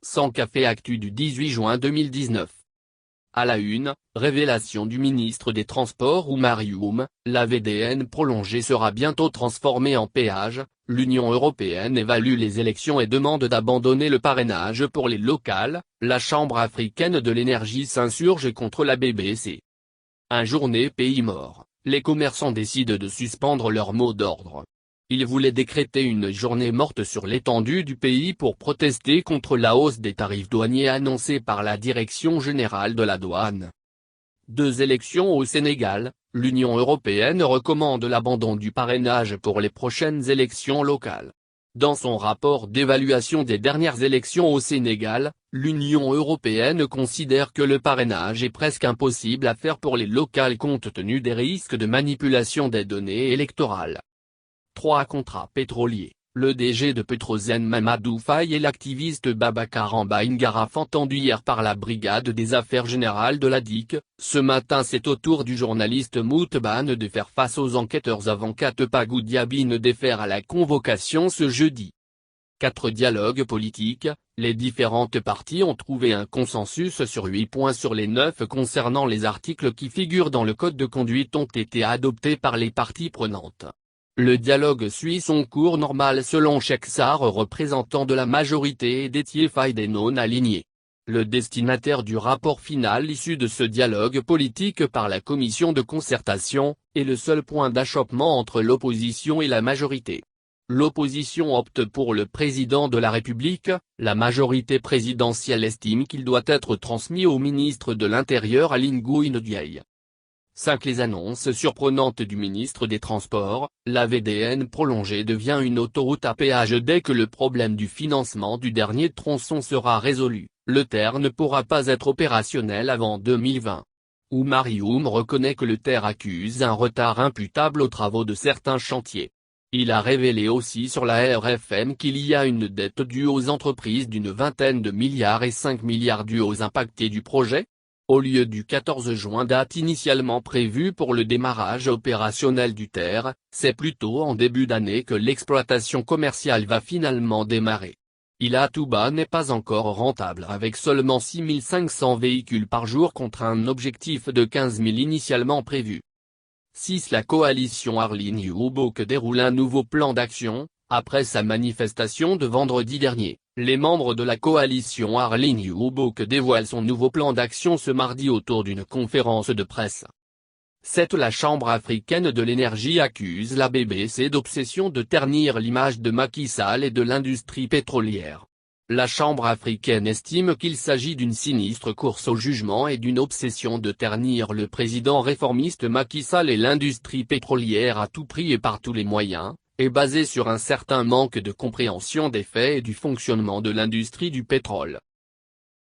Sans café actu du 18 juin 2019. À la une, révélation du ministre des Transports Oumar Youm, la VDN prolongée sera bientôt transformée en péage, l'Union européenne évalue les élections et demande d'abandonner le parrainage pour les locales, la Chambre africaine de l'énergie s'insurge contre la BBC. Un journée pays mort, les commerçants décident de suspendre leur mot d'ordre. Ils voulaient décréter une journée morte sur l'étendue du pays pour protester contre la hausse des tarifs douaniers annoncée par la Direction générale de la douane. Deux élections au Sénégal, l'Union européenne recommande l'abandon du parrainage pour les prochaines élections locales. Dans son rapport d'évaluation des dernières élections au Sénégal, l'Union européenne considère que le parrainage est presque impossible à faire pour les locales compte tenu des risques de manipulation des données électorales. 3 contrats pétroliers, le DG de Petrosen Mamadou Faye et l'activiste Babacar Mbaye-Ngaraf entendus hier par la brigade des affaires générales de la DIC, ce matin c'est au tour du journaliste Moutbane de faire face aux enquêteurs avant qu'Atepagou Diaby ne défère à la convocation ce jeudi. 4 dialogues politiques, les différentes parties ont trouvé un consensus sur 8 points sur les 9 concernant les articles qui figurent dans le code de conduite ont été adoptés par les parties prenantes. Le dialogue suit son cours normal selon Cheikh Sarr, représentant de la majorité, et Déthié Faye des non-alignés. Le destinataire du rapport final issu de ce dialogue politique par la commission de concertation, est le seul point d'achoppement entre l'opposition et la majorité. L'opposition opte pour le président de la République, la majorité présidentielle estime qu'il doit être transmis au ministre de l'Intérieur Aly Ngouille Ndiaye. 5. Les annonces surprenantes du ministre des Transports, la VDN prolongée devient une autoroute à péage dès que le problème du financement du dernier tronçon sera résolu, le TER ne pourra pas être opérationnel avant 2020. Oumar Youm reconnaît que le TER accuse un retard imputable aux travaux de certains chantiers. Il a révélé aussi sur la RFM qu'il y a une dette due aux entreprises d'une vingtaine de milliards et 5 milliards dus aux impactés du projet. Au lieu du 14 juin date initialement prévue pour le démarrage opérationnel du TER, c'est plutôt en début d'année que l'exploitation commerciale va finalement démarrer. Ila Touba n'est pas encore rentable avec seulement 6 500 véhicules par jour contre un objectif de 15 000 initialement prévu. 6. La coalition Arline Youbok déroule un nouveau plan d'action. Après sa manifestation de vendredi dernier, les membres de la coalition Arline Youbok dévoilent son nouveau plan d'action ce mardi autour d'une conférence de presse. 7. La Chambre africaine de l'énergie accuse la BBC d'obsession de ternir l'image de Macky Sall et de l'industrie pétrolière. La Chambre africaine estime qu'il s'agit d'une sinistre course au jugement et d'une obsession de ternir le président réformiste Macky Sall et l'industrie pétrolière à tout prix et par tous les moyens, est basée sur un certain manque de compréhension des faits et du fonctionnement de l'industrie du pétrole.